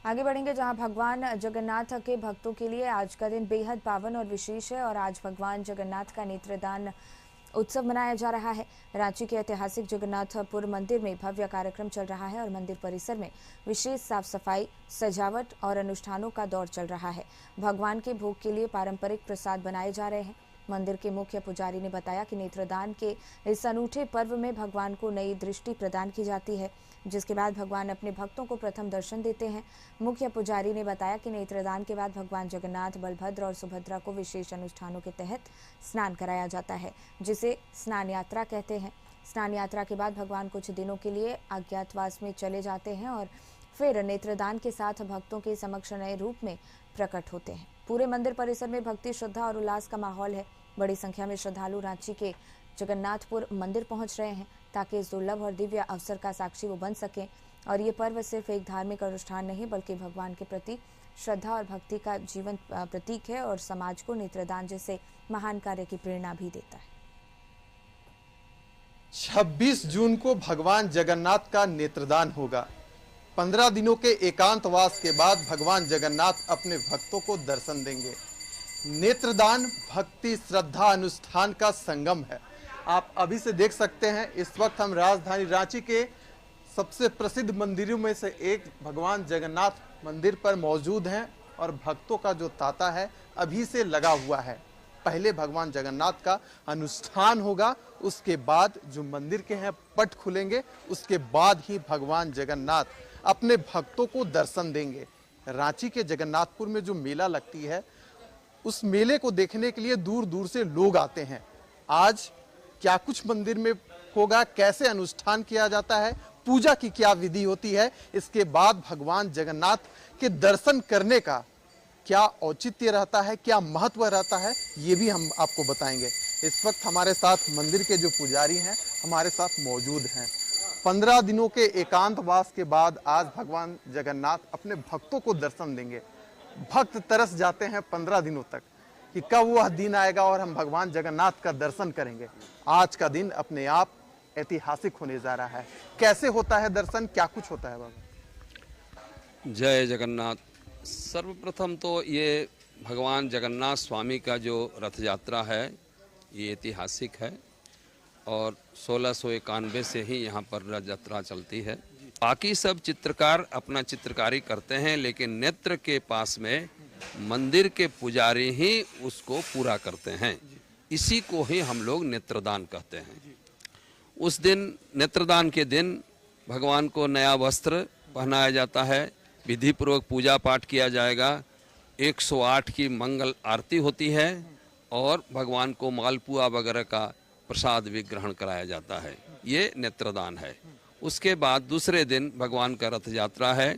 आगे बढ़ेंगे जहां भगवान जगन्नाथ के भक्तों के लिए आज का दिन बेहद पावन और विशेष है और आज भगवान जगन्नाथ का नेत्रदान उत्सव मनाया जा रहा है। रांची के ऐतिहासिक जगन्नाथपुर मंदिर में भव्य कार्यक्रम चल रहा है और मंदिर परिसर में विशेष साफ सफाई, सजावट और अनुष्ठानों का दौर चल रहा है। भगवान के भोग के लिए पारंपरिक प्रसाद बनाए जा रहे हैं। मंदिर के मुख्य पुजारी ने बताया कि नेत्रदान के इस अनूठे पर्व में भगवान को नई दृष्टि प्रदान की जाती है, जिसके बाद भगवान अपने भक्तों को प्रथम दर्शन देते हैं। मुख्य पुजारी ने बताया कि नेत्रदान के बाद भगवान जगन्नाथ, बलभद्र और सुभद्रा को विशेष अनुष्ठानों के तहत स्नान कराया जाता है, जिसे स्नान यात्रा कहते हैं। स्नान यात्रा के बाद भगवान कुछ दिनों के लिए अज्ञातवास में चले जाते हैं और फिर नेत्रदान के साथ भक्तों के समक्ष नए रूप में प्रकट होते हैं। पूरे मंदिर परिसर में भक्ति, श्रद्धा और उल्लास का माहौल है। बड़ी संख्या में श्रद्धालु रांची के जगन्नाथपुर मंदिर पहुंच रहे हैं ताकि इस दुर्लभ और दिव्य अवसर का साक्षी वो बन सकें। और ये पर्व सिर्फ एक धार्मिक अनुष्ठान नहीं बल्कि भगवान के प्रति श्रद्धा और भक्ति का जीवन प्रतीक है और समाज को नेत्रदान जैसे महान कार्य की प्रेरणा भी देता है। 26 जून को भगवान जगन्नाथ का नेत्रदान होगा। 15 दिनों के एकांतवास के बाद भगवान जगन्नाथ अपने भक्तों को दर्शन देंगे। नेत्रदान भक्ति, श्रद्धा, अनुष्ठान का संगम है। आप अभी से देख सकते हैं, इस वक्त हम राजधानी रांची के सबसे प्रसिद्ध मंदिरों में से एक भगवान जगन्नाथ मंदिर पर मौजूद हैं और भक्तों का जो तांता है अभी से लगा हुआ है। पहले भगवान जगन्नाथ का अनुष्ठान होगा, उसके बाद जो मंदिर के हैं पट खुलेंगे, उसके बाद ही भगवान जगन्नाथ अपने भक्तों को दर्शन देंगे। रांची के जगन्नाथपुर में जो मेला लगती है, उस मेले को देखने के लिए दूर दूर से लोग आते हैं। आज क्या कुछ मंदिर में होगा, कैसे अनुष्ठान किया जाता है, पूजा की क्या विधि होती है, इसके बाद भगवान जगन्नाथ के दर्शन करने का क्या औचित्य रहता है, क्या महत्व रहता है, ये भी हम आपको बताएंगे। इस वक्त हमारे साथ मंदिर के जो पुजारी हैं हमारे साथ मौजूद हैं। 15 दिनों के एकांतवास के बाद आज भगवान जगन्नाथ अपने भक्तों को दर्शन देंगे। भक्त तरस जाते हैं 15 दिनों तक कि कब वह दिन आएगा और हम भगवान जगन्नाथ का दर्शन करेंगे। आज का दिन अपने आप ऐतिहासिक होने जा रहा है। कैसे होता है दर्शन, क्या कुछ होता है बाबा? जय जगन्नाथ। सर्वप्रथम तो ये भगवान जगन्नाथ स्वामी का जो रथ यात्रा है ये ऐतिहासिक है और 1691 से ही यहाँ पर रथ यात्रा चलती है। बाकी सब चित्रकार अपना चित्रकारी करते हैं, लेकिन नेत्र के पास में मंदिर के पुजारी ही उसको पूरा करते हैं। इसी को ही हम लोग नेत्रदान कहते हैं। उस दिन, नेत्रदान के दिन भगवान को नया वस्त्र पहनाया जाता है, विधि पूर्वक पूजा पाठ किया जाएगा, 108 की मंगल आरती होती है और भगवान को मालपुआ वगैरह का प्रसाद भी ग्रहण कराया जाता है। ये नेत्रदान है। उसके बाद दूसरे दिन भगवान का रथ यात्रा है,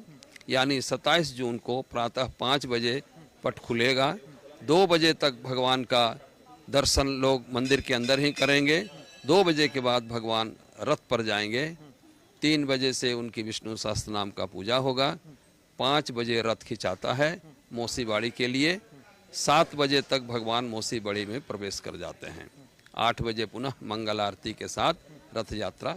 यानी 27 जून को प्रातः 5 बजे पट खुलेगा। 2 बजे तक भगवान का दर्शन लोग मंदिर के अंदर ही करेंगे। 2 बजे के बाद भगवान रथ पर जाएंगे। 3 बजे से उनकी विष्णु सहस्त्र नाम का पूजा होगा। 5 बजे रथ खिंचाता है मौसीबाड़ी के लिए। 7 बजे तक भगवान मौसीबाड़ी में प्रवेश कर जाते हैं। 8 बजे पुनः मंगल आरती के साथ रथ यात्रा,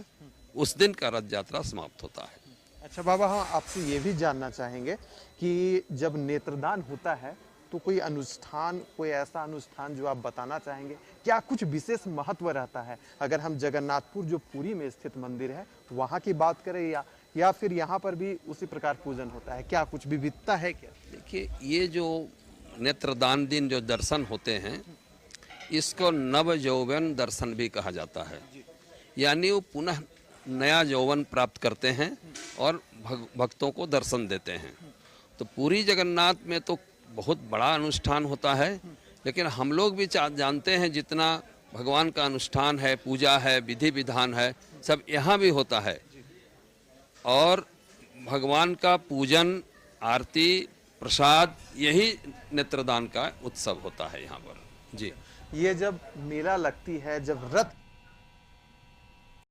उस दिन का रथ यात्रा समाप्त होता है। अच्छा बाबा, हाँ, आपसे ये भी जानना चाहेंगे कि जब नेत्रदान होता है तो कोई अनुष्ठान, कोई ऐसा अनुष्ठान जो आप बताना चाहेंगे, क्या कुछ विशेष महत्व रहता है? अगर हम जगन्नाथपुर जो पुरी में स्थित मंदिर है वहाँ की बात करें या फिर यहाँ पर भी उसी प्रकार पूजन होता है, क्या कुछ विविधता है क्या? देखिए, ये जो नेत्रदान दिन जो दर्शन होते हैं इसको नव यौवन दर्शन भी कहा जाता है। यानी वो पुनः नया यौवन प्राप्त करते हैं और भक्तों को दर्शन देते हैं। तो पूरी जगन्नाथ में तो बहुत बड़ा अनुष्ठान होता है, लेकिन हम लोग भी जानते हैं जितना भगवान का अनुष्ठान है, पूजा है, विधि विधान है, सब यहाँ भी होता है। और भगवान का पूजन, आरती, प्रसाद, यही नेत्रदान का उत्सव होता है यहाँ पर। जी, ये जब मेला लगती है, जब रथ